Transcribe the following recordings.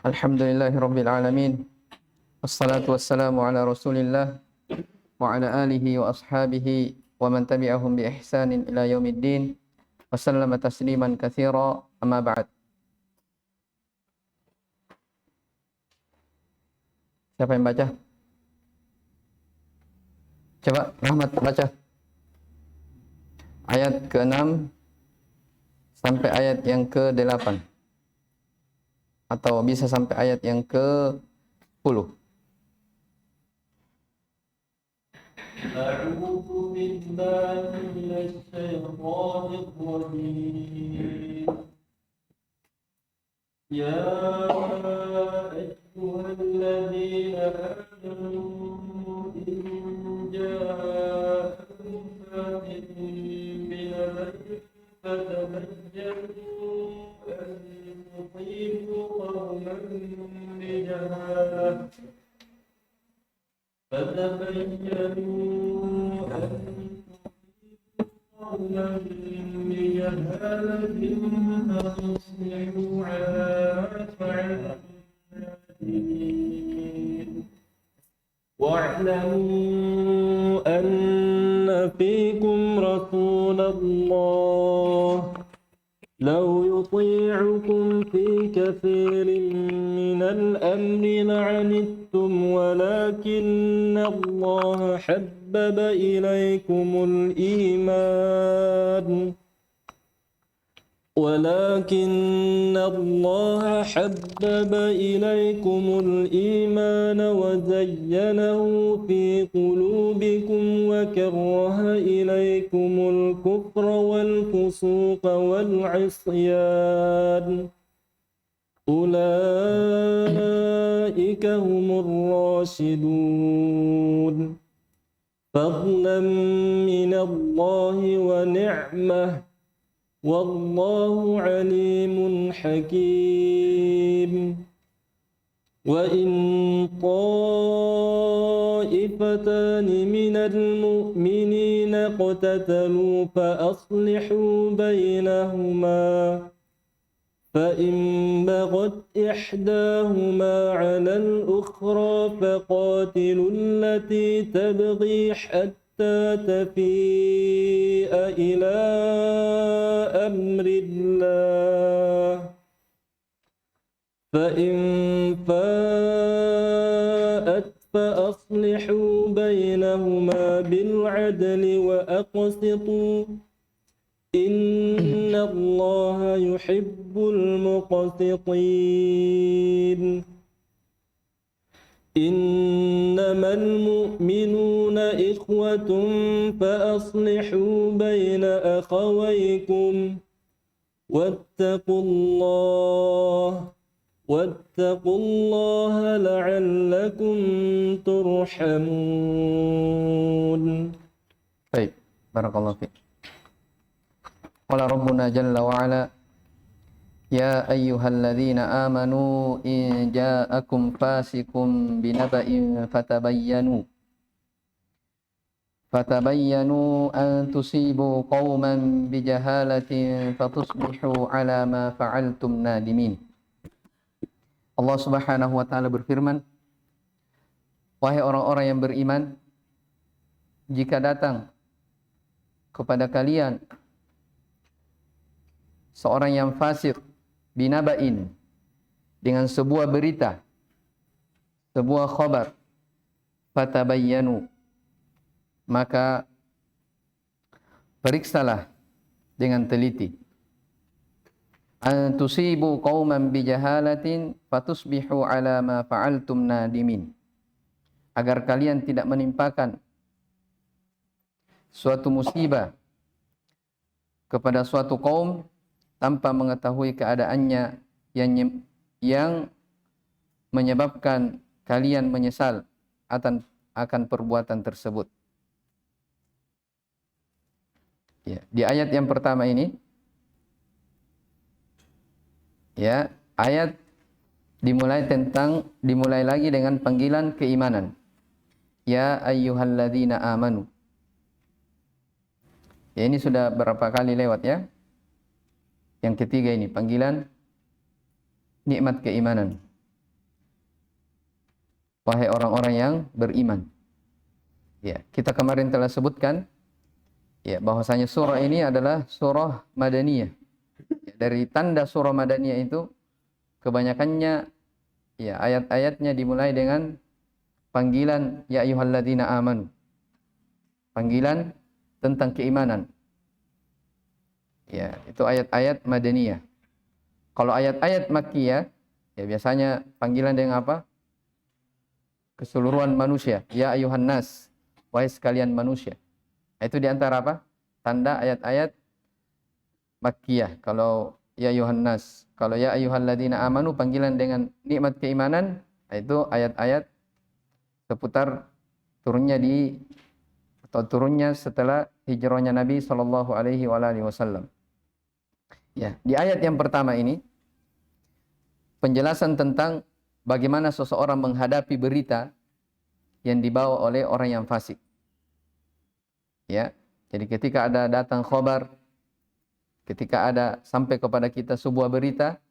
Alhamdulillahi alamin. Wassalatu wassalamu ala Rasulillah wa ala alihi wa ashabihi wa man tabi'ahum bi ihsanin ila yaumiddin. Wa sallama tasliman katsira. Amma ba'd. Siapa yang baca? Coba Rahmat baca. Ayat ke-6 sampai ayat yang ke-8. Atau bisa sampai ayat yang ke-10. أعوذ بالله من الشيطان الرجيم يا أيها الذين آمنوا إن جاءكم فاسق بنبأ فتبينوا أن تصيبوا قوما بجهالة قولا بجهالة فتصبحوا على ما فعلتم نادمين واعلموا أن فيكم رسول الله لو يطيعكم في كثير من الأمر لعنتم ولكن الله حبب إليكم الإيمان وزينه في قلوبكم وكره إليكم الكفر والفسوق والعصيان أولئك هم الراشدون فضلا من الله ونعمة والله عليم حكيم وإن طائفتان من المؤمنين اقتتلوا فأصلحوا بينهما فإن بغت إحداهما على الأخرى فقاتلوا التي تبغي حتى تفيء إلى أمر الله فإن فاءت فأصلحوا بينهما بالعدل وأقسطوا إن الله يحب المقسطين إنما المؤمنون إخوة فأصلحوا بين أخويكم واتقوا الله لعلكم ترحمون. Baik, barakallahu fiik. Qala Rabbuna jalla wa ala ya ayyuhalladzina amanu in ja'akum fasiqun binaba'in fatabayyanu an tusibu qauman bijahalatin fatusbihu ala ma fa'altum nadimin. Allah Subhanahu wa taala berfirman, wahai orang-orang yang beriman, jika datang kepada kalian seorang yang fasik binaba'in, dengan sebuah berita, sebuah khabar, fatabayyanu, maka periksalah dengan teliti, an tusibu qauman bijahalatin fatusbihu ala ma fa'altum nadimin, agar kalian tidak menimpakan suatu musibah kepada suatu kaum tanpa mengetahui keadaannya yang menyebabkan kalian menyesal akan perbuatan tersebut. Ya, di ayat yang pertama ini, ya, ayat dimulai lagi dengan panggilan keimanan. Ya ayyuhalladzina amanu. Ya, ini sudah berapa kali lewat ya? Yang ketiga ini panggilan nikmat keimanan. Wahai orang-orang yang beriman. Ya, kita kemarin telah sebutkan ya bahwasanya surah ini adalah surah Madaniyah. Ya, dari tanda surah Madaniyah itu kebanyakannya ya ayat-ayatnya dimulai dengan panggilan ya ayyuhalladzina amanu. Panggilan tentang keimanan. Ya, itu ayat-ayat Madaniyah. Kalau ayat-ayat Makkiyah ya biasanya panggilan dengan apa? Keseluruhan manusia, ya ayuhan nas, wahai sekalian manusia. Itu diantara apa? Tanda ayat-ayat Makkiyah. Kalau ya ayuhan nas, kalau ya ayyuhalladzina amanu panggilan dengan nikmat keimanan, itu ayat-ayat seputar turunnya setelah hijrahnya Nabi sallallahu alaihi wasallam. Ya, di ayat yang pertama ini penjelasan tentang bagaimana seseorang menghadapi berita yang dibawa oleh orang yang fasik. Ya, jadi ketika ada datang khabar, ketika ada sampai kepada kita sebuah berita,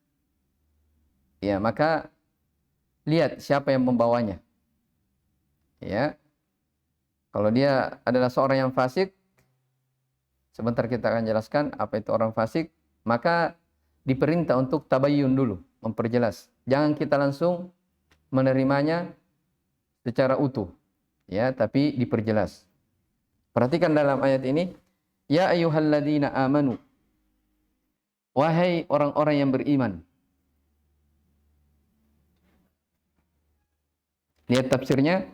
ya maka lihat siapa yang membawanya. Ya, kalau dia adalah seorang yang fasik, sebentar kita akan jelaskan apa itu orang fasik, maka diperintah untuk tabayyun dulu, memperjelas. Jangan kita langsung menerimanya secara utuh, ya, tapi diperjelas. Perhatikan dalam ayat ini, ya ayyuhalladzina amanu, wahai orang-orang yang beriman. Lihat tafsirnya,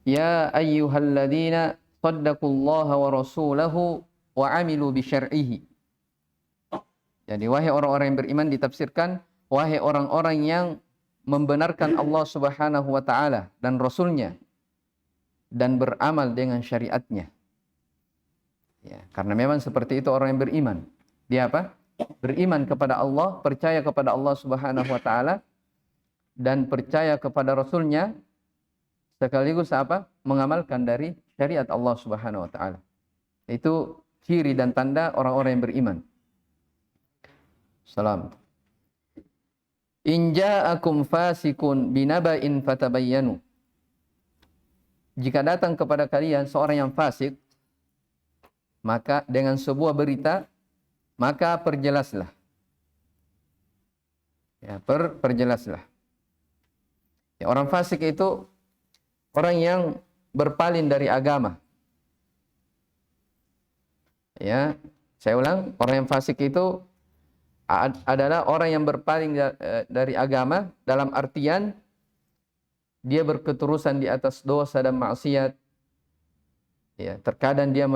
ya ayyuhalladzina saddaqullaha wa rasulahu wa amilu bi syar'ihi. Jadi wahai orang-orang yang beriman ditafsirkan wahai orang-orang yang membenarkan Allah Subhanahu wa taala dan rasulnya dan beramal dengan syariatnya. Ya, karena memang seperti itu orang yang beriman. Dia apa? Beriman kepada Allah, percaya kepada Allah Subhanahu wa taala dan percaya kepada rasulnya sekaligus apa? Mengamalkan dari syariat Allah Subhanahu wa taala. Itu ciri dan tanda orang-orang yang beriman. Salam. In ja'akum fasikun binaba'in fatabayyanu. Jika datang kepada kalian seorang yang fasik, maka dengan sebuah berita, maka perjelaslah. Ya, perjelaslah. Ya, orang fasik itu orang yang berpaling dari agama. Ya, saya ulang, orang yang fasik itu adalah orang yang berpaling dari agama dalam artian dia berketerusan di atas dosa dan maksiat. Ya, terkadang dia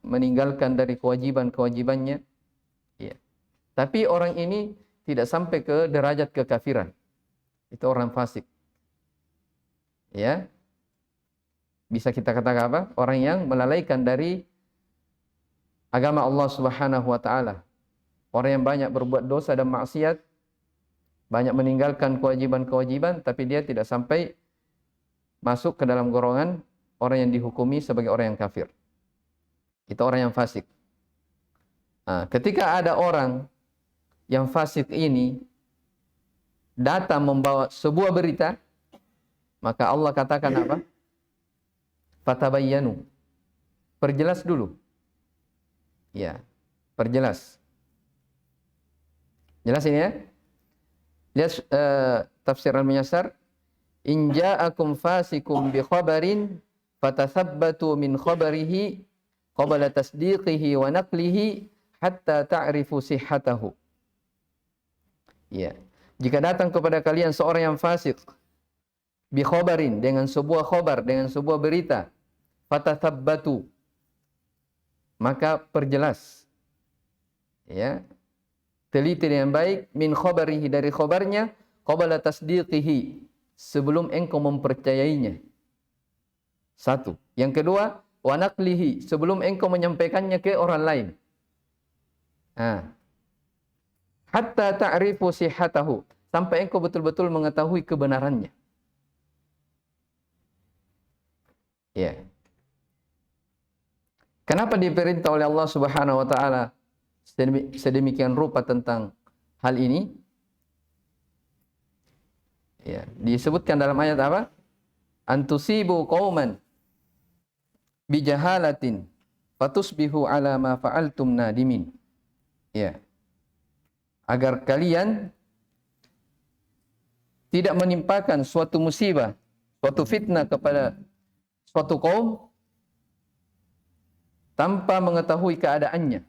meninggalkan dari kewajiban-kewajibannya. Ya. Tapi orang ini tidak sampai ke derajat kekafiran. Itu orang fasik. Ya. Bisa kita katakan apa? Orang yang melalaikan dari agama Allah Subhanahu wa taala. Orang yang banyak berbuat dosa dan maksiat, banyak meninggalkan kewajiban-kewajiban, tapi dia tidak sampai masuk ke dalam golongan orang yang dihukumi sebagai orang yang kafir. Itu orang yang fasik. Nah, ketika ada orang yang fasik ini datang membawa sebuah berita, maka Allah katakan apa? Fatabayyanu. Perjelas dulu. Ya, perjelas. Jelas ini ya? Lihat tafsir Al-Muyassar. In ja'akum fasikum bi khabarin fatathabbatu min khabarihi qabla tasdiqihi wa naqlihi hatta ta'rifu sihhatahu. Ya. Jika datang kepada kalian seorang yang fasik bi khabarin, dengan sebuah khabar, dengan sebuah berita, fatathabbatu, maka perjelas. Ya. Teliti dengan baik min khabarihi, dari khabarnya, qabla tasdiqihi, sebelum engkau mempercayainya. Satu. Yang kedua, wa naqlihi, sebelum engkau menyampaikannya ke orang lain. Hatta ta'rifu sihhatahu, sampai engkau betul-betul mengetahui kebenarannya. Ya. Kenapa diperintah oleh Allah Subhanahu wa taala sedemikian rupa tentang hal ini? Ya, disebutkan dalam ayat apa? Antusibu qauman bijahalatin fatusbihu ala ma fa'altum nadimin. Ya. Agar kalian tidak menimpakan suatu musibah, suatu fitnah kepada suatu kaum tanpa mengetahui keadaannya.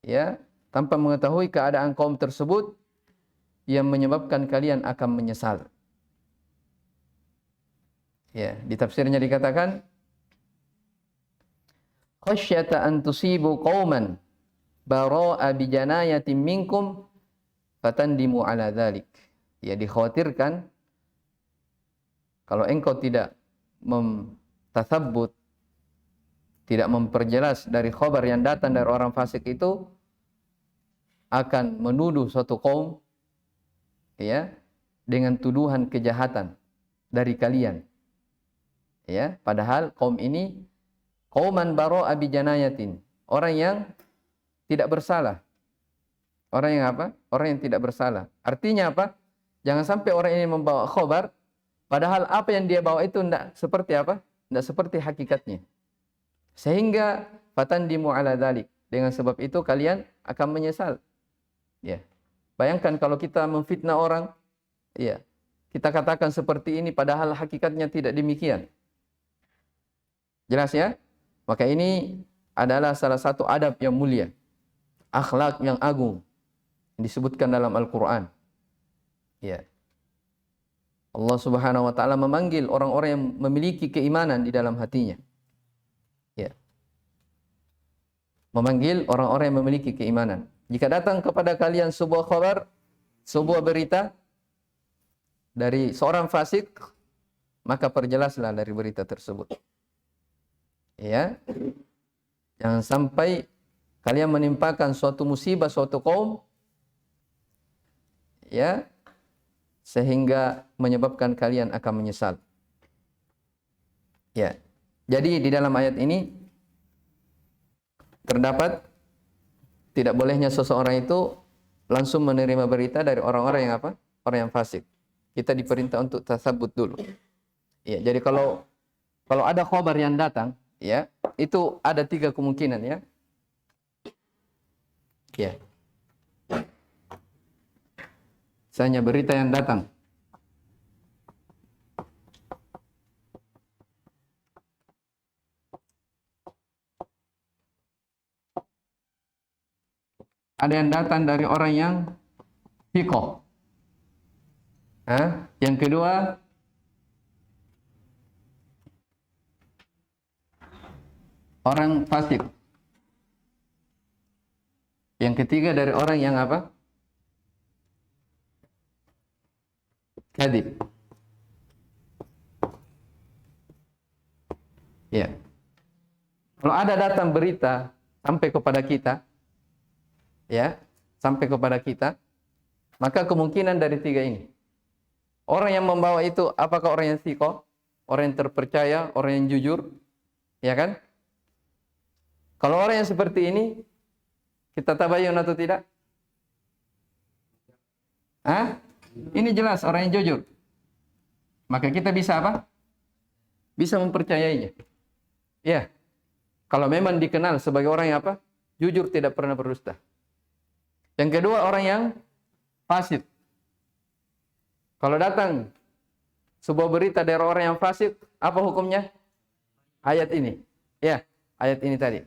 Ya, tanpa mengetahui keadaan kaum tersebut yang menyebabkan kalian akan menyesal. Ya, di tafsirnya dikatakan khasyata an tusibu qauman bara'a bi janayatin minkum fatandimu ala dzalik. Ya, dikhawatirkan kalau engkau tidak memtatsabbut, tidak memperjelas dari khabar yang datang dari orang fasik itu, akan menuduh suatu kaum ya dengan tuduhan kejahatan dari kalian. Ya, padahal kaum ini qauman bara'a bi janayatin, orang yang tidak bersalah. Orang yang apa? Orang yang tidak bersalah. Artinya apa? Jangan sampai orang ini membawa khabar padahal apa yang dia bawa itu tidak seperti apa? Tidak seperti hakikatnya. Sehingga fatandimu ala dzalik. Dengan sebab itu kalian akan menyesal. Ya. Bayangkan kalau kita memfitnah orang, ya. Kita katakan seperti ini padahal hakikatnya tidak demikian. Jelas ya? Maka ini adalah salah satu adab yang mulia, akhlak yang agung yang disebutkan dalam Al-Qur'an. Ya. Allah Subhanahu wa taala memanggil orang-orang yang memiliki keimanan di dalam hatinya. Ya. Memanggil orang-orang yang memiliki keimanan. Jika datang kepada kalian sebuah khabar, sebuah berita dari seorang fasik, maka perjelaslah dari berita tersebut. Ya. Jangan sampai kalian menimpakan suatu musibah suatu kaum ya sehingga menyebabkan kalian akan menyesal. Ya. Jadi di dalam ayat ini terdapat tidak bolehnya seseorang itu langsung menerima berita dari orang-orang yang apa? Orang yang fasik. Kita diperintah untuk tasabbut dulu. Ya, jadi kalau ada khabar yang datang, ya, itu ada 3 kemungkinan ya. Ya. Misalnya berita yang datang. Ada yang datang dari orang yang thiqah. Yang kedua, orang fasik. Yang ketiga dari orang yang apa? Kadzib. Ya. Kalau ada datang berita sampai kepada kita, ya, sampai kepada kita, maka kemungkinan dari 3 ini. Orang yang membawa itu apakah orang yang thiqah, orang yang terpercaya, orang yang jujur, ya kan? Kalau orang yang seperti ini, kita tabayun atau tidak? Ini jelas orang yang jujur. Maka kita bisa apa? Bisa mempercayainya. Ya. Kalau memang dikenal sebagai orang yang apa? Jujur, tidak pernah berdusta. Yang kedua, orang yang fasik. Kalau datang sebuah berita dari orang yang fasik, apa hukumnya? Ayat ini. Ya, ayat ini tadi.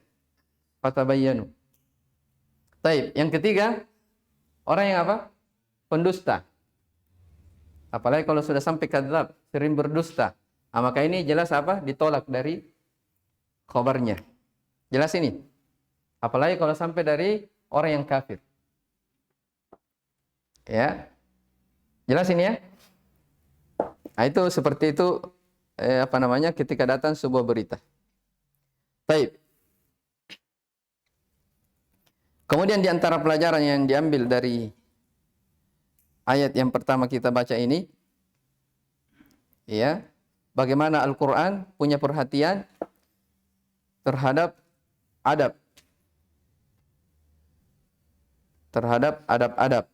Fatabayyanu. Taib. Yang ketiga, orang yang apa? Pendusta. Apalagi kalau sudah sampai kadzab, sering berdusta. Maka ini jelas apa? Ditolak dari khabarnya. Jelas ini. Apalagi kalau sampai dari orang yang kafir. Ya. Jelas ini ya? Nah, itu seperti itu ketika datang sebuah berita. Baik. Kemudian di antara pelajaran yang diambil dari ayat yang pertama kita baca ini, ya, bagaimana Al-Qur'an punya perhatian terhadap adab. Terhadap adab-adab.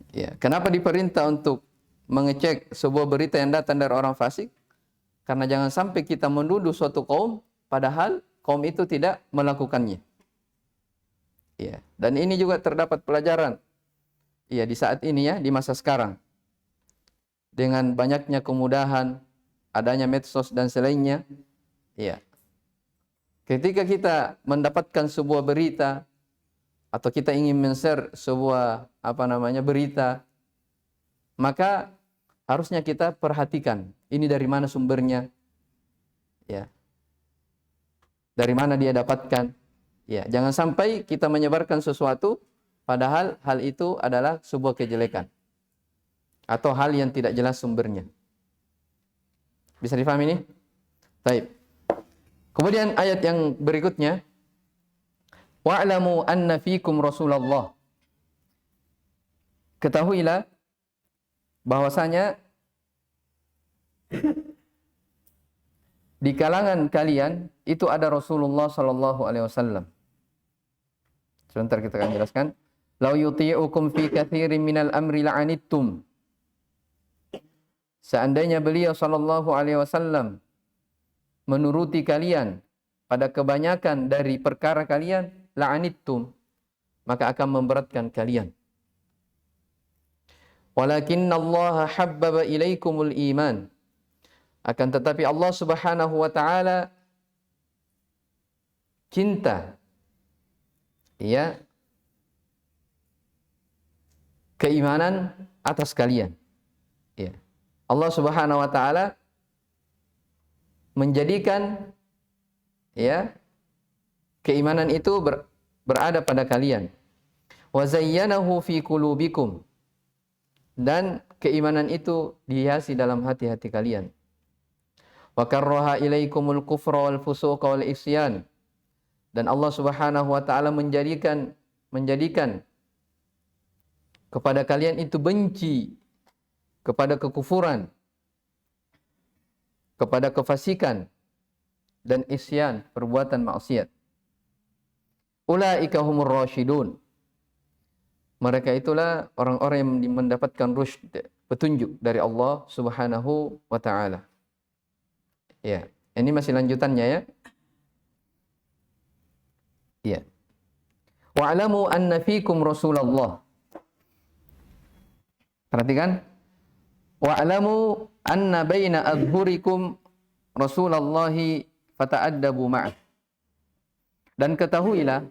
Ya, kenapa diperintah untuk mengecek sebuah berita yang datang dari orang fasik? Karena jangan sampai kita menuduh suatu kaum padahal kaum itu tidak melakukannya. Ya, dan ini juga terdapat pelajaran. Ya, di saat ini ya, di masa sekarang. Dengan banyaknya kemudahan, adanya medsos dan selainnya, ya. Ketika kita mendapatkan sebuah berita atau kita ingin men-share sebuah berita, maka harusnya kita perhatikan ini dari mana sumbernya, ya, dari mana dia dapatkan, ya, jangan sampai kita menyebarkan sesuatu padahal hal itu adalah sebuah kejelekan atau hal yang tidak jelas sumbernya. Bisa difahami ini? Baik. Kemudian ayat yang berikutnya, wa'lamu anna fikum Rasulullah. Ketahuilah bahwasanya di kalangan kalian itu ada Rasulullah sallallahu alaihi wasallam. Sebentar kita akan jelaskan. Lau yuti'ukum fi katsirin minal amri la'anittum. Seandainya beliau sallallahu alaihi wasallam menuruti kalian pada kebanyakan dari perkara kalian, la'anittum, maka akan memberatkan kalian. Walakinna Allah habbaba ilaikumul iman. Akan tetapi Allah Subhanahu wa taala cinta, ya, keimanan atas kalian. Ya. Allah Subhanahu wa taala menjadikan, ya, keimanan itu berada pada kalian. Wa zayyanahu fi qulubikum. Dan keimanan itu dihiasi dalam hati-hati kalian. Wa karraha ilaikumul kufra wal fusuqa wal isyan. Dan Allah Subhanahu wa taala menjadikan kepada kalian itu benci kepada kekufuran, kepada kefasikan dan isyan, perbuatan maksiat. Ulaika humur rasyidun. Mereka itulah orang-orang yang mendapatkan rusyd, petunjuk dari Allah Subhanahu wa taala. Ya, ini masih lanjutannya ya. Ya. Wa'lamu anna fikum Rasulullah. Perhatikan. Wa'lamu anna baina adhurikum Rasulullahi fata'addabu ma'ah. Dan ketahuilah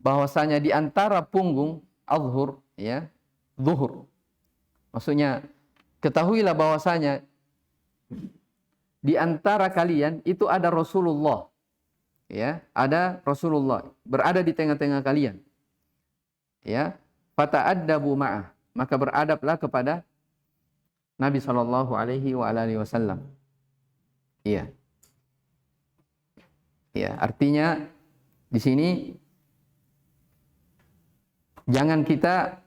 bahwasanya di antara punggung adhur, ya, zuhur. Maksudnya ketahuilah bahwasanya di antara kalian itu ada Rasulullah. Ya, ada Rasulullah berada di tengah-tengah kalian. Ya, fata'addabu ma'ah, maka beradablah kepada Nabi sallallahu alaihi wasallam. Iya. Iya, artinya di sini jangan kita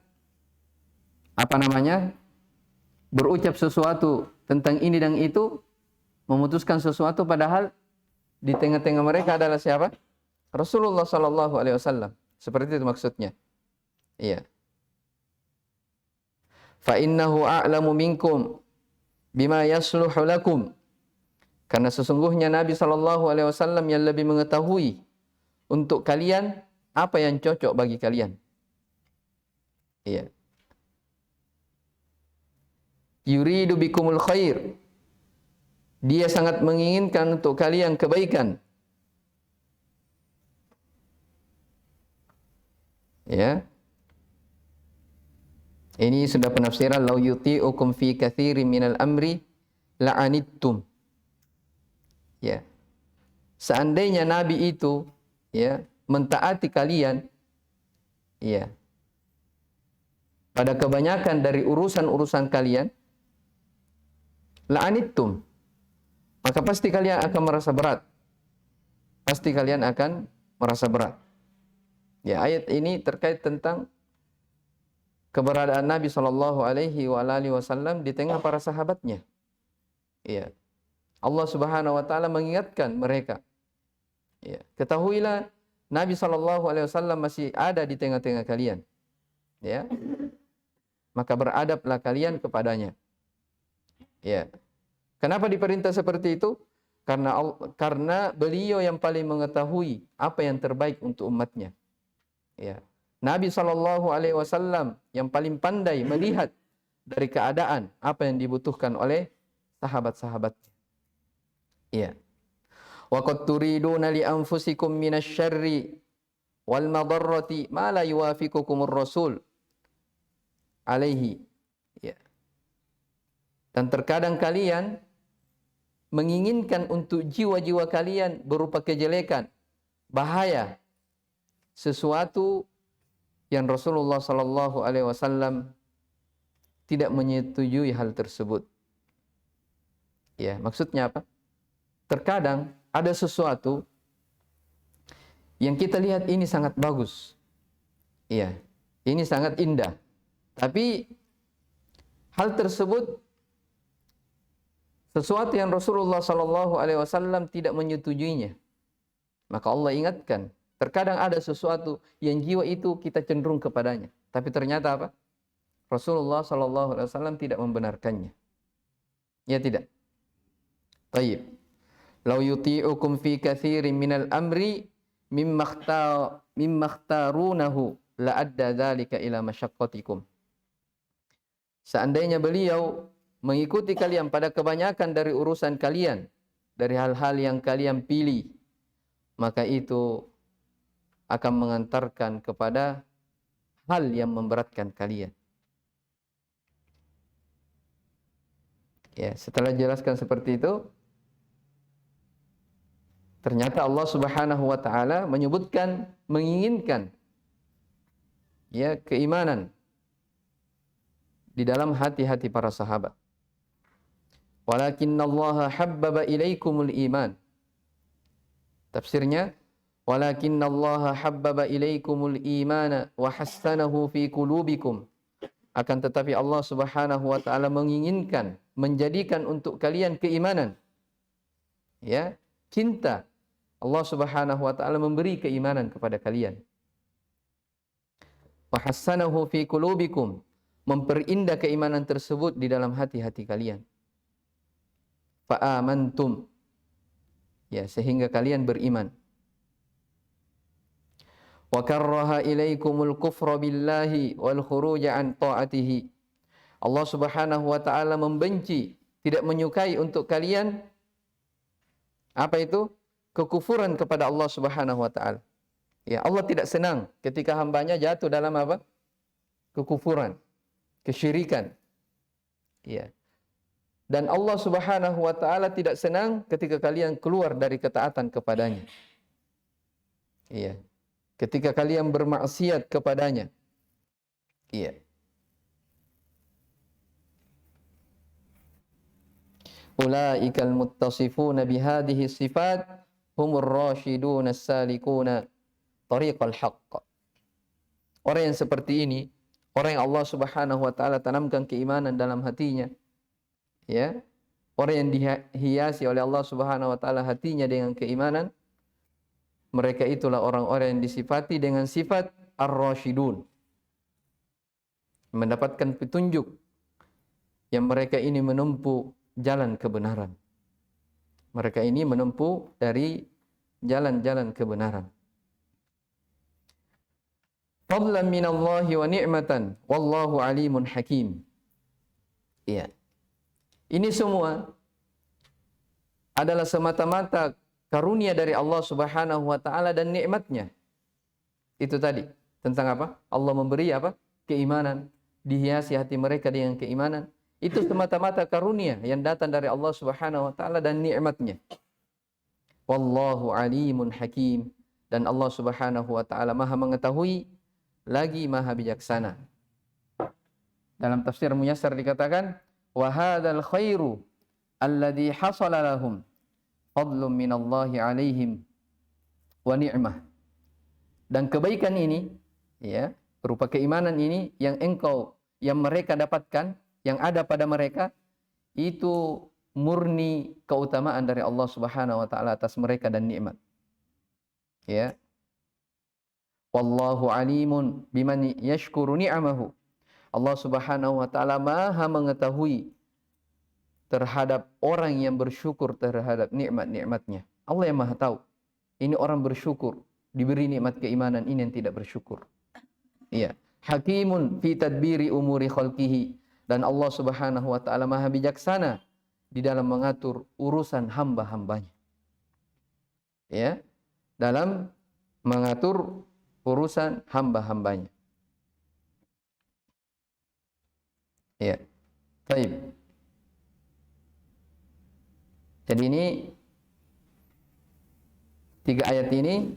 berucap sesuatu tentang ini dan itu, memutuskan sesuatu padahal di tengah-tengah mereka adalah siapa? Rasulullah sallallahu alaihi wasallam. Seperti itu maksudnya. Iya. Fa innahu a'lamu minkum bima yasluhu lakum. Karena sesungguhnya Nabi sallallahu alaihi wasallam yang lebih mengetahui untuk kalian apa yang cocok bagi kalian. Iya. Yuridu bikumul khair. Dia sangat menginginkan untuk kalian kebaikan. Ya. Ini sudah penafsiran lau yuti'ukum fi katsirin minal amri la'anittum. Ya. Seandainya Nabi itu, ya, mentaati kalian, ya, pada kebanyakan dari urusan-urusan kalian, la'anittum, maka pasti kalian akan merasa berat. Pasti kalian akan merasa berat. Ya, ayat ini terkait tentang keberadaan Nabi sallallahu alaihi wasallam di tengah para sahabatnya. Ya. Allah Subhanahu wa taala mengingatkan mereka. Ya, ketahuilah Nabi sallallahu alaihi wasallam masih ada di tengah-tengah kalian. Ya. maka beradablah kalian kepadanya. Ya. Kenapa diperintah seperti itu? Karena beliau yang paling mengetahui apa yang terbaik untuk umatnya. Ya. Nabi SAW yang paling pandai melihat dari keadaan apa yang dibutuhkan oleh sahabat-sahabatnya. Ya. Wa qad turiduna li anfusikum minasyarri wal madarrati ma la yuwafiqukumur rasul alaihi. Ya. Dan terkadang kalian menginginkan untuk jiwa-jiwa kalian berupa kejelekan, bahaya, sesuatu yang Rasulullah sallallahu alaihi wasallam tidak menyetujui hal tersebut. Ya, maksudnya apa? Terkadang ada sesuatu yang kita lihat ini sangat bagus. Iya, ini sangat indah. Tapi hal tersebut sesuatu yang Rasulullah sallallahu alaihi wasallam tidak menyetujuinya. Maka Allah ingatkan, terkadang ada sesuatu yang jiwa itu kita cenderung kepadanya, tapi ternyata apa? Rasulullah sallallahu alaihi wasallam tidak membenarkannya. Ya tidak. Baik. Lau yuti'ukum fi katsirin minal amri mimma ikhtarunahu la adda dzalika ila masyaqqatikum. Seandainya beliau mengikuti kalian pada kebanyakan dari urusan kalian, dari hal-hal yang kalian pilih, maka itu akan mengantarkan kepada hal yang memberatkan kalian. Ya, setelah jelaskan seperti itu, ternyata Allah Subhanahu wa taala menyebutkan menginginkan ya keimanan di dalam hati-hati para sahabat. Walakinnallaha habbaba ilaikumul iman. Tafsirnya, walakinnallaha habbaba ilaikumul imana wa hassanahu fi qulubikum. Akan tetapi Allah Subhanahu wa taala menginginkan, menjadikan untuk kalian keimanan. Ya, cinta. Allah Subhanahu wa taala memberi keimanan kepada kalian. Wa hassanahu fi qulubikum, memperindah keimanan tersebut di dalam hati-hati kalian. Fa amantum, ya, sehingga kalian beriman. Wa karraha ilaikumul kufra billahi wal khuruja an ta'atihi. Allah Subhanahu wa taala membenci, tidak menyukai untuk kalian apa itu? Kekufuran kepada Allah Subhanahu wa taala. Ya, Allah tidak senang ketika hambanya jatuh dalam apa? Kekufuran, kesyirikan. Ya. Dan Allah Subhanahu wa taala tidak senang ketika kalian keluar dari ketaatan kepadanya. Iya. Ketika kalian bermaksiat kepadanya. Iya. Ulaikal muttasifuna bihadhihi sifat humur rasyidun as-salikuna tariqal haqq. Orang yang seperti ini, orang yang Allah Subhanahu wa taala tanamkan keimanan dalam hatinya, ya. Orang yang dihiasi oleh Allah Subhanahu wa taala hatinya dengan keimanan, mereka itulah orang-orang yang disifati dengan sifat ar-rasyidun. Mendapatkan petunjuk yang mereka ini menempuh jalan kebenaran. Mereka ini menempuh dari jalan-jalan kebenaran. Fadlan minallahi wa ni'matan wallahu alimun hakim. Iya. Ini semua adalah semata-mata karunia dari Allah Subhanahu wa taala dan nikmatnya. Itu tadi tentang apa? Allah memberi apa? Keimanan, dihiasi hati mereka dengan keimanan. Itu semata-mata karunia yang datang dari Allah Subhanahu wa taala dan nikmatnya. Wallahu alimun hakim, dan Allah Subhanahu wa taala Maha mengetahui lagi Maha bijaksana. Dalam tafsir Muyassar dikatakan, wa hadzal khairu alladzi hasala lahum fadlun minallahi alaihim wa ni'mah. Dan kebaikan ini, ya, berupa keimanan ini yang mereka dapatkan, yang ada pada mereka, itu murni keutamaan dari Allah Subhanahu wa taala atas mereka dan nikmat. Ya. Wallahu alimun biman yashkuru ni'amahu Allah Subhanahu wa taala Maha mengetahui terhadap orang yang bersyukur terhadap nikmat-nikmatnya. Allah yang Maha tahu. Ini orang bersyukur, diberi nikmat keimanan, ini yang tidak bersyukur. Iya. Hakimun fi tadbiri umuri khalqihi, dan Allah Subhanahu wa taala Maha bijaksana di dalam mengatur urusan hamba-hambanya. Ya. Dalam mengatur urusan hamba-hambanya. Ya. Baik. Jadi ini 3 ayat ini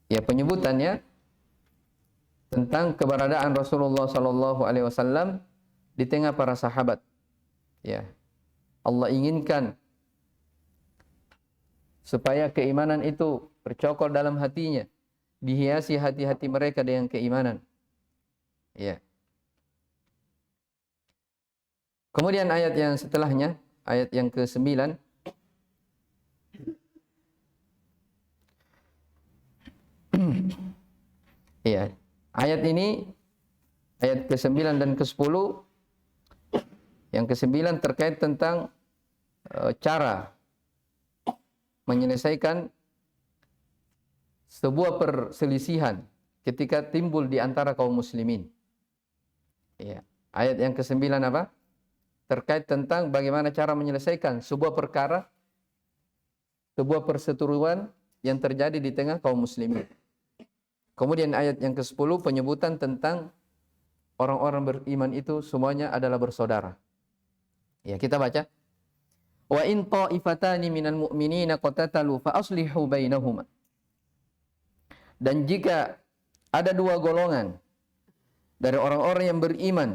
ya penyebutannya tentang keberadaan Rasulullah sallallahu alaihi wasallam di tengah para sahabat. Ya. Allah inginkan supaya keimanan itu bercokol dalam hatinya, dihiasi hati-hati mereka dengan keimanan. Ya. Kemudian ayat yang setelahnya, ayat yang ke-9. Iya. Ayat ini, ayat ke-9 dan ke-10. Yang ke-9 terkait tentang cara menyelesaikan sebuah perselisihan ketika timbul di antara kaum muslimin. Iya. Ayat yang ke-9 apa? Terkait tentang bagaimana cara menyelesaikan sebuah perkara, sebuah perseteruan yang terjadi di tengah kaum muslimin. Kemudian ayat yang ke-10 penyebutan tentang orang-orang beriman itu semuanya adalah bersaudara. Ya, kita baca. Wa in ta'ifatani minal mu'minina qatatalu fa aslihu bainahuma. Dan jika ada 2 golongan dari orang-orang yang beriman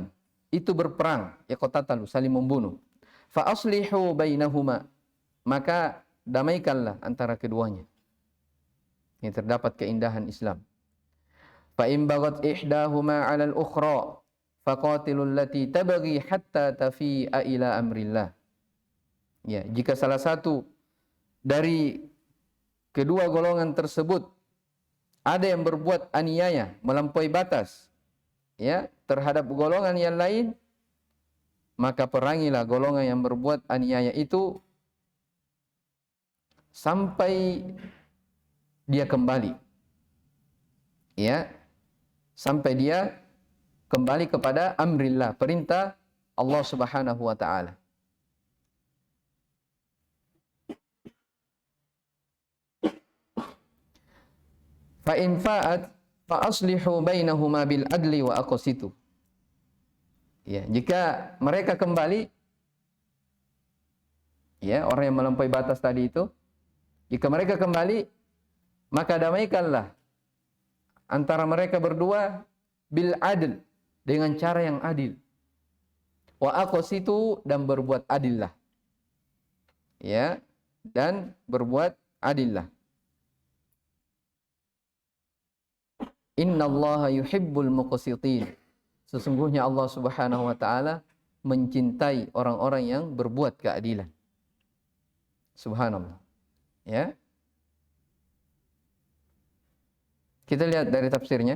itu berperang, ya qatatalu, saling membunuh. Fa aslihu bainahuma, maka damaikanlah antara keduanya. Ini terdapat keindahan Islam. Fa in bagat ihdahuma 'alal ukhra faqatilul lati tabghi hatta tafi'a ila amrillah. Ya, jika salah satu dari kedua golongan tersebut ada yang berbuat aniaya, melampaui batas, ya, terhadap golongan yang lain, maka perangilah golongan yang berbuat aniaya itu sampai dia kembali. Ya, sampai dia kembali kepada amrillah, perintah Allah Subhanahu wa taala. Fa in fa'at fa aslihu bainahuma bil adli wa aqsitu. Ya, jika mereka kembali, ya, orang yang melampaui batas tadi itu, jika mereka kembali, maka damaikanlah antara mereka berdua bil adl, dengan cara yang adil. Wa aqsitu, dan berbuat adillah. Ya, dan berbuat adillah. Innallaha yuhibbul muqsitin. Sesungguhnya Allah Subhanahu wa taala mencintai orang-orang yang berbuat keadilan. Subhanallah. Ya. Kita lihat dari tafsirnya.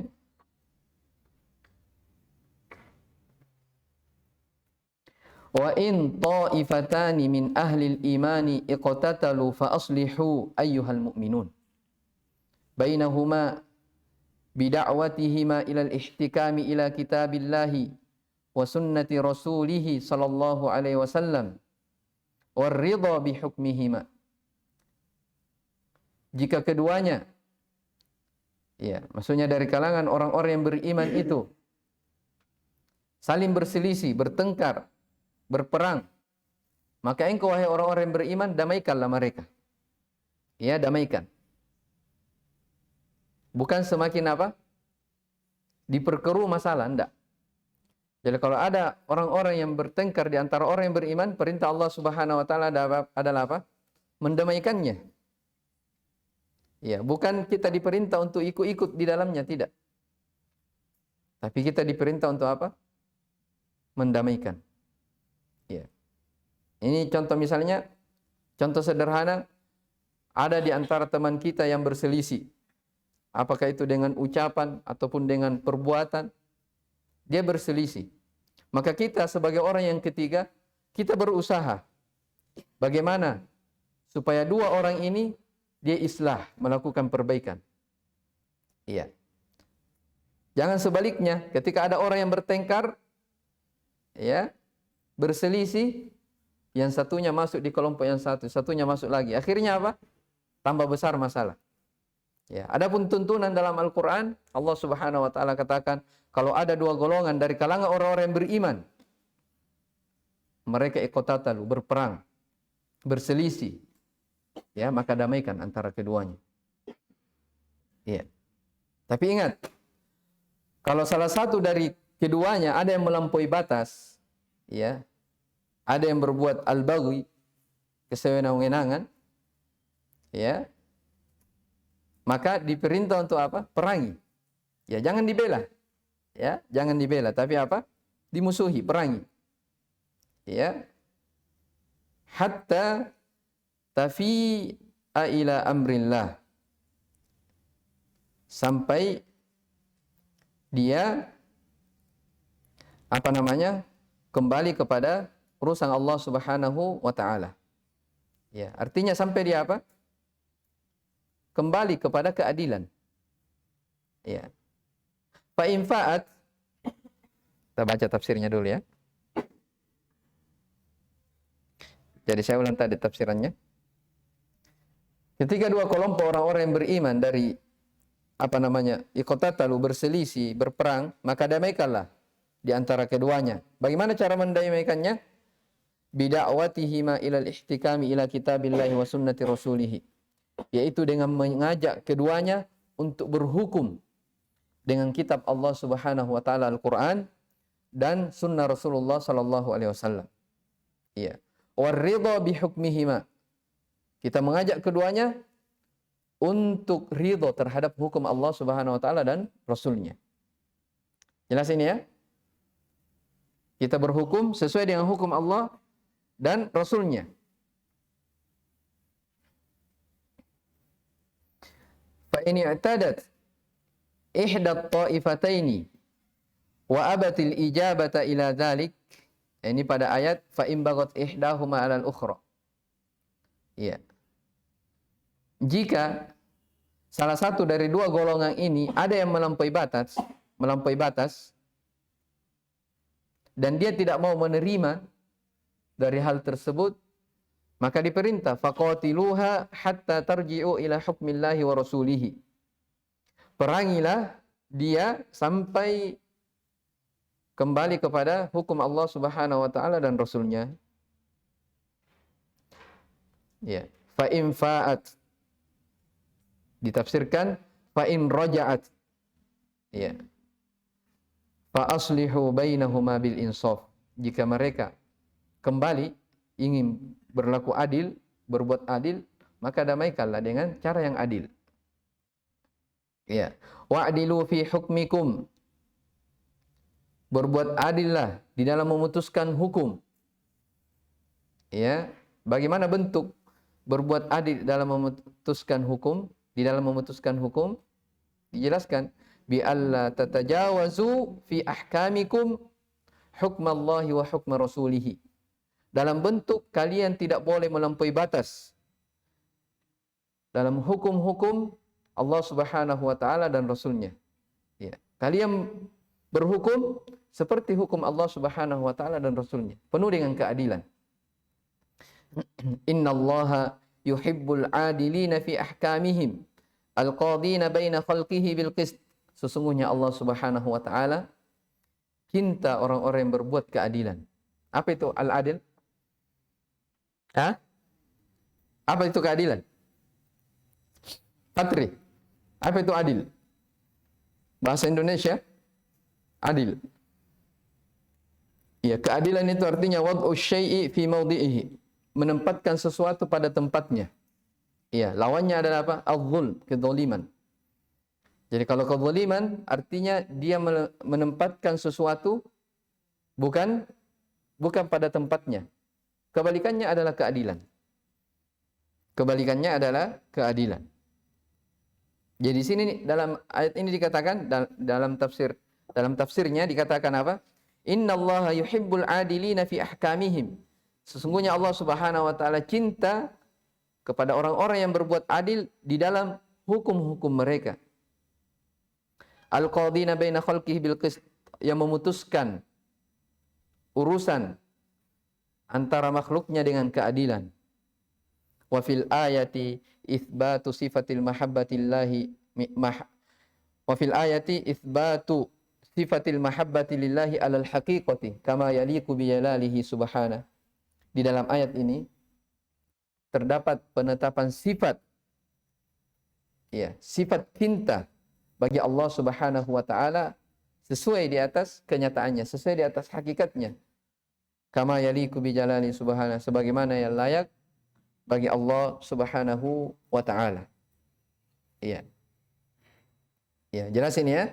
Wa in ta'ifatani min ahlil imani iqtatalu fa aslihu ayyuhal mu'minun bainahuma bida'watihima ilal ihtikami ila kitabillahi wa sunnati rasulih sallallahu alaihi wasallam war ridha bi hukmihima. Jika keduanya, ya, maksudnya dari kalangan orang-orang yang beriman itu saling berselisih, bertengkar, berperang, maka engkau wahai orang-orang yang beriman, damaikanlah mereka. Ya, damaikan. Bukan semakin apa? Diperkeruh masalah, enggak. Jadi kalau ada orang-orang yang bertengkar di antara orang yang beriman, perintah Allah Subhanahu wa taala adalah apa? Mendamaikannya. Ya, bukan kita diperintah untuk ikut-ikut di dalamnya, tidak. Tapi kita diperintah untuk apa? Mendamaikan. Ya. Ini contoh misalnya, contoh sederhana, ada di antara teman kita yang berselisih. Apakah itu dengan ucapan ataupun dengan perbuatan. dia berselisih. Maka kita sebagai orang yang ketiga, kita berusaha bagaimana supaya dua orang ini dia islah, melakukan perbaikan. Iya. Jangan sebaliknya, ketika ada orang yang bertengkar, ya, berselisih, yang satunya masuk di kelompok yang satu, satunya masuk lagi. Akhirnya apa? Tambah besar masalah. Ya, adapun tuntunan dalam Al-Qur'an, Allah Subhanahu wa taala katakan, kalau ada dua golongan dari kalangan orang-orang yang beriman, mereka iqtatalu, berperang, berselisih, ya, maka damaikan antara keduanya. Ya. Tapi ingat, kalau salah satu dari keduanya ada yang melampaui batas, ya, ada yang berbuat al-baghi, kesewenang-wenangan, ya, maka diperintah untuk apa? Perangi. Ya, jangan dibela. Ya, jangan dibela, tapi apa? Dimusuhi, perangi. Ya. Hatta tafi'a ila amrillah. Sampai dia kembali kepada urusan Allah Subhanahu wa taala. Ya, artinya sampai dia apa? Kembali kepada keadilan. Ya. Fa in fa'at, kita baca tafsirnya dulu ya. Jadi saya ulang tadi tafsirannya. Ketika dua kelompok orang-orang yang beriman dari iqtatalu, berselisih, berperang, maka damaikanlah di antara keduanya. Bagaimana cara mendamaikannya? Bida'watihima ilal ihtikami ila kitabillahi wa sunnati rasulih. Yaitu dengan mengajak keduanya untuk berhukum dengan kitab Allah Subhanahu wa taala Al-Qur'an dan sunnah Rasulullah sallallahu alaihi wasallam. Iya. Waridha bihukmihima. Kita mengajak keduanya untuk ridho terhadap hukum Allah Subhanahu wa taala dan Rasulnya. Jelas ini ya? Kita berhukum sesuai dengan hukum Allah dan Rasulnya. Fa in i'tadat ihda at-ta'ifataini wa abatil ijabata ila dzalik. Ini pada ayat fa in bagat ihdahuma 'alal ukhra. Iya. Jika salah satu dari dua golongan ini ada yang melampaui batas dan dia tidak mau menerima dari hal tersebut, maka diperintah faqatiluha hatta tarji'u ila hukmillahi wa rasulihi. Perangilah dia sampai kembali kepada hukum Allah Subhanahu wa taala dan Rasulnya. Ya, fa in fa'at, ditafsirkan fa in raja'at. Ya. Fa aslihu bainahuma bil insaf. Jika mereka kembali ingin berlaku adil, berbuat adil, maka damaikanlah dengan cara yang adil. Ya. Wa'dilu fi hukmikum. Berbuat adillah di dalam memutuskan hukum. Ya, bagaimana bentuk berbuat adil dalam memutuskan hukum? Di dalam memutuskan hukum dijelaskan bi alla tatajawazu fi ahkamikum hukmallahi wa hukma rasulih. Dalam bentuk kalian tidak boleh melampaui batas dalam hukum-hukum Allah Subhanahu wa taala dan Rasulnya. Ya, kalian berhukum seperti hukum Allah Subhanahu wa taala dan Rasulnya, penuh dengan keadilan. Innallaha yuhibbul adilina fi ahkamihim alqadina baina khalqihi bil qist. Sesungguhnya Allah Subhanahu wa taala cinta orang-orang yang berbuat keadilan. Apa itu al-adil? Apa itu keadilan? Patri. Apa itu adil? Bahasa Indonesia adil. Ya, keadilan itu artinya wad'u syai'i fi mawdi'ihi, menempatkan sesuatu pada tempatnya. Ya, lawannya adalah apa? Al-zulm, kezaliman. Jadi kalau kezaliman artinya dia menempatkan sesuatu bukan pada tempatnya. Kebalikannya adalah keadilan. Kebalikannya adalah keadilan. Jadi di sini dalam ayat ini dikatakan dalam tafsir Dalam tafsirnya dikatakan apa? Innallaha yuhibbul adilina fi ahkamihim. Sesungguhnya Allah Subhanahu wa taala cinta kepada orang-orang yang berbuat adil di dalam hukum-hukum mereka. Al-qadina baina khalqihi bil qist, yang memutuskan urusan antara makhluknya dengan keadilan. Wa fil ayati itsbatu sifatil mahabbatillahi wa fil ayati itsbatu sifatil mahabbati lillahi alal haqiqati kama yaliqu bi jalalihi subhanahu. Di dalam ayat ini terdapat penetapan sifat, ya, sifat cinta bagi Allah Subhanahu wa taala sesuai di atas kenyataannya, sesuai di atas hakikatnya. Kama yaliqu bi jalali subhanahu, sebagaimana yang layak bagi Allah Subhanahu wa taala. Iya. Ya, jelasin ya.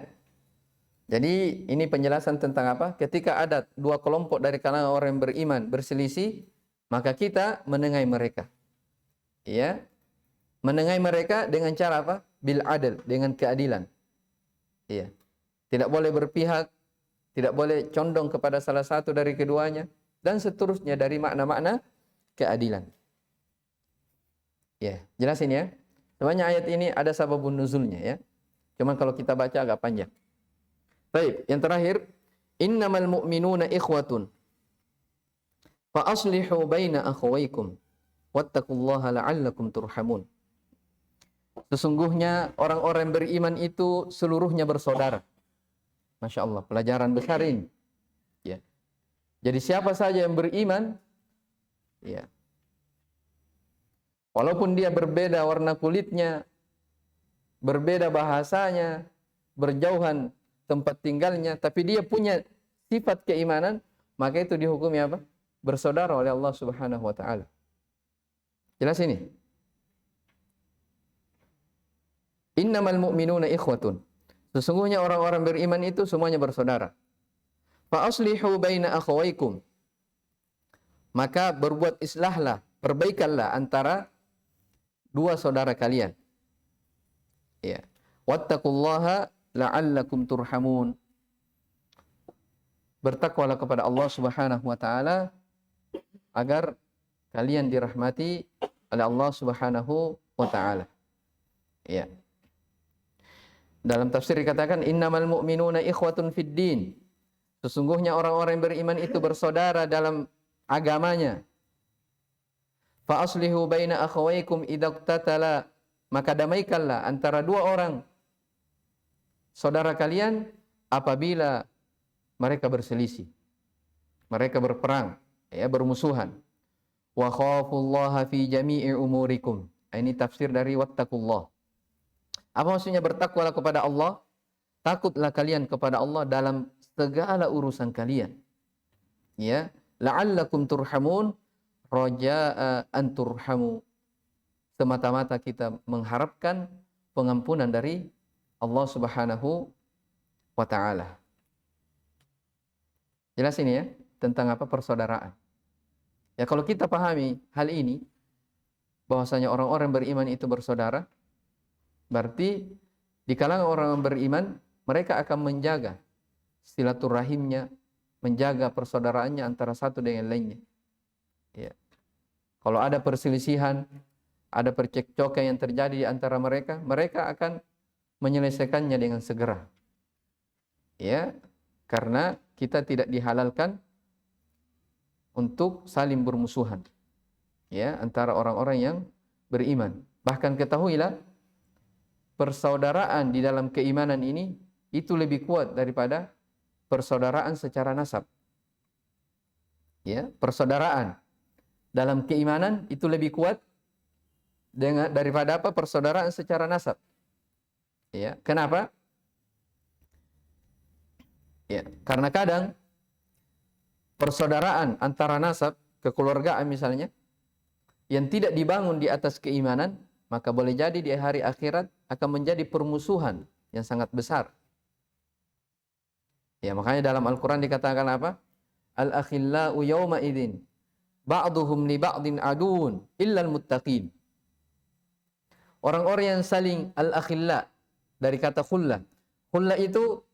Jadi ini penjelasan tentang apa? Ketika ada dua kelompok dari kalangan orang yang beriman berselisih, maka kita menengahi mereka. Ya. Menengahi mereka dengan cara apa? Bil adl, dengan keadilan. Iya. Tidak boleh berpihak, tidak boleh condong kepada salah satu dari keduanya, dan seterusnya dari makna-makna keadilan. Ya, jelasin ya. Sebenarnya ayat ini ada sababun nuzulnya ya. Cuman kalau kita baca agak panjang. Baik, yang terakhir, innamal mu'minuna ikhwatun fa aslihu baina akhawaykum wattaqullaha la'allakum turhamun. Sesungguhnya orang-orang beriman itu seluruhnya bersaudara. Masya Allah, pelajaran besar ini. Ya. Jadi siapa saja yang beriman, ya, walaupun dia berbeda warna kulitnya, berbeda bahasanya, berjauhan tempat tinggalnya, tapi dia punya sifat keimanan, maka itu dihukumi apa? Bersaudara oleh Allah Subhanahu wa taala. Jelas ini? Innamal mu'minuna ikhwatun. Sesungguhnya orang-orang beriman itu semuanya bersaudara. Fa aslihu baina akhawaykum. Maka berbuat islahlah, perbaikanlah antara dua saudara kalian. Ya. Wattaqullaha la'allakum turhamun. Bertakwalah kepada Allah Subhanahu wa taala agar kalian dirahmati oleh Allah Subhanahu wa taala. Ya. Dalam tafsir dikatakan innamal mu'minuna ikhwatun fid din. Sesungguhnya orang-orang yang beriman itu bersaudara dalam agamanya. Fa aslihu baina akhawaykum idza qtatala. Maka damaikanlah antara dua orang saudara kalian apabila mereka berselisih, mereka berperang, ya, bermusuhan. Wa khafullaha fi jami'i umurikum. Ini tafsir dari wattaqullah. Apa maksudnya bertakwalah kepada Allah? Takutlah kalian kepada Allah dalam segala urusan kalian. Ya, la'allakum turhamun, raja'a an turhamu. Semata-mata kita mengharapkan pengampunan dari Allah Subhanahu wa taala. Jelas ini ya, tentang apa? Persaudaraan. Ya, kalau kita pahami hal ini, bahwasanya orang-orang beriman itu bersaudara, berarti di kalangan orang beriman, mereka akan menjaga silaturahimnya, menjaga persaudaraannya antara satu dengan lainnya. Ya. Kalau ada perselisihan, ada percekcokan yang terjadi di antara mereka, mereka akan menyelesaikannya dengan segera. Ya, karena kita tidak dihalalkan untuk saling bermusuhan, ya, antara orang-orang yang beriman. Bahkan ketahuilah, persaudaraan di dalam keimanan ini itu lebih kuat daripada persaudaraan secara nasab. Ya, persaudaraan dalam keimanan itu lebih kuat daripada apa? Persaudaraan secara nasab. Ya, kenapa? Ya, karena kadang persaudaraan antara nasab, kekeluargaan misalnya, yang tidak dibangun di atas keimanan, maka boleh jadi di hari akhirat akan menjadi permusuhan yang sangat besar. Ya, makanya dalam Al-Quran dikatakan apa? Al-akhillau yawma idzin ba'duhum li ba'din aduun illal muttaqin. Orang-orang yang saling al-akhilla, dari kata khullah. Khullah itu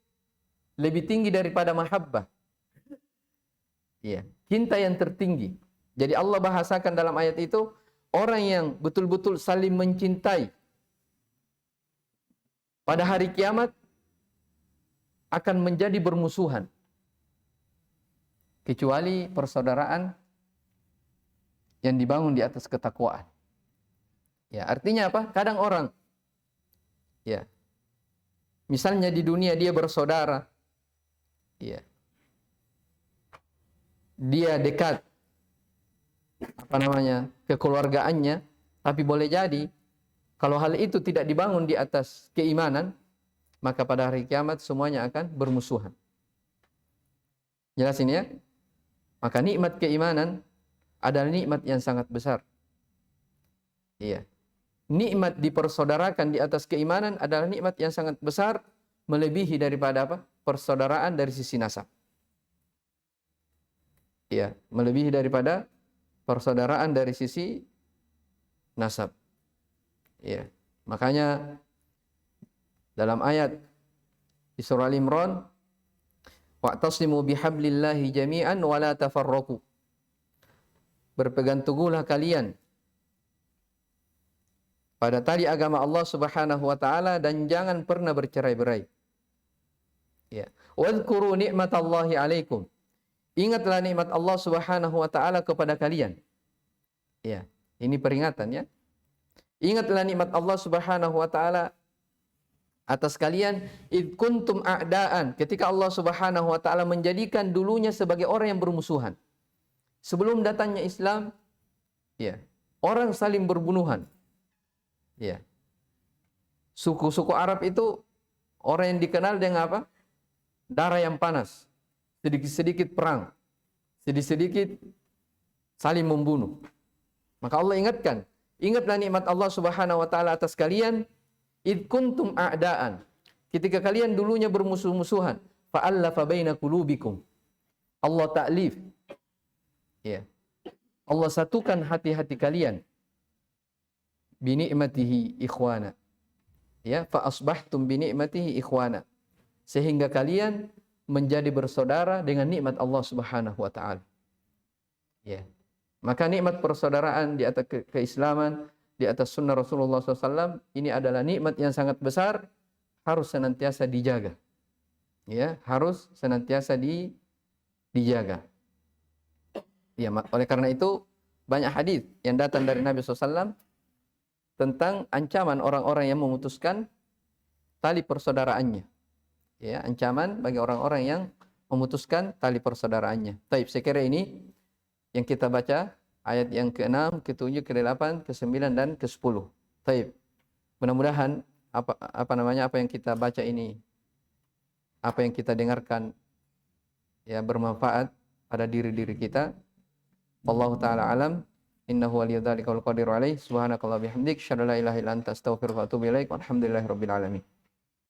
lebih tinggi daripada mahabbah. Ya, cinta yang tertinggi. Jadi Allah bahasakan dalam ayat itu orang yang betul-betul saling mencintai pada hari kiamat akan menjadi bermusuhan. Kecuali persaudaraan yang dibangun di atas ketakwaan. Ya, artinya apa? Kadang orang, ya, misalnya di dunia dia bersaudara, ya, dia dekat, kekeluargaannya, tapi boleh jadi kalau hal itu tidak dibangun di atas keimanan, maka pada hari kiamat semuanya akan bermusuhan. Jelas ini ya? Maka nikmat keimanan adalah nikmat yang sangat besar. Iya. Nikmat dipersaudarakan di atas keimanan adalah nikmat yang sangat besar, melebihi daripada apa? Persaudaraan dari sisi nasab. Iya, melebihi daripada persaudaraan dari sisi nasab. Iya. Makanya dalam ayat di surah Al-Imran, wa'tasimu bihablillahi jami'an wa la tafarraqu. Berpegang teguhlah kalian pada tali agama Allah Subhanahu wa taala dan jangan pernah bercerai-berai. Ya. Wadhkuru ni'matallahi 'alaikum. Ingatlah nikmat Allah Subhanahu wa taala kepada kalian. Ya, ini peringatan ya. Ingatlah nikmat Allah Subhanahu wa taala atas kalian id kuntum a'daan, ketika Allah Subhanahu wa taala menjadikan dulunya sebagai orang yang bermusuhan. Sebelum datangnya Islam, ya, orang saling berbunuhan. Ya. Suku-suku Arab itu orang yang dikenal dengan apa? Darah yang panas. Sedikit-sedikit perang. Sedikit-sedikit saling membunuh. Maka Allah ingatkan, ingatlah nikmat Allah Subhanahu wa taala atas kalian id kuntum a'daan. Ketika kalian dulunya bermusuh-musuhan, fa'allafa baina qulubikum. Allah ta'lif. Ya. Allah satukan hati-hati kalian. Bi ni'matihi ikhwana. Ya, fa asbahtum bi ni'matihi ikhwana. Sehingga kalian menjadi bersaudara dengan nikmat Allah Subhanahu wa taala. Ya. Maka nikmat persaudaraan di atas keislaman, di atas sunnah Rasulullah SAW, ini adalah nikmat yang sangat besar, harus senantiasa dijaga. Ya, harus senantiasa dijaga. Ya, oleh karena itu banyak hadis yang datang dari Nabi SAW tentang ancaman orang-orang yang memutuskan tali persaudaraannya. Ya, ancaman bagi orang-orang yang memutuskan tali persaudaraannya. Taib, saya kira ini yang kita baca ayat yang ke-6, ke-7, ke-8, ke-9 dan ke-10. Taib. Mudah-mudahan apa yang kita baca ini, apa yang kita dengarkan ya bermanfaat pada diri-diri kita. Wallahu taala alam. Innahu waliyudzalika wal qadiru alaih. Subhanakallah bihamdik, syada la ilaha illa anta astaghfiruka wa atubu ilaik. Walhamdulillahirabbil alamin.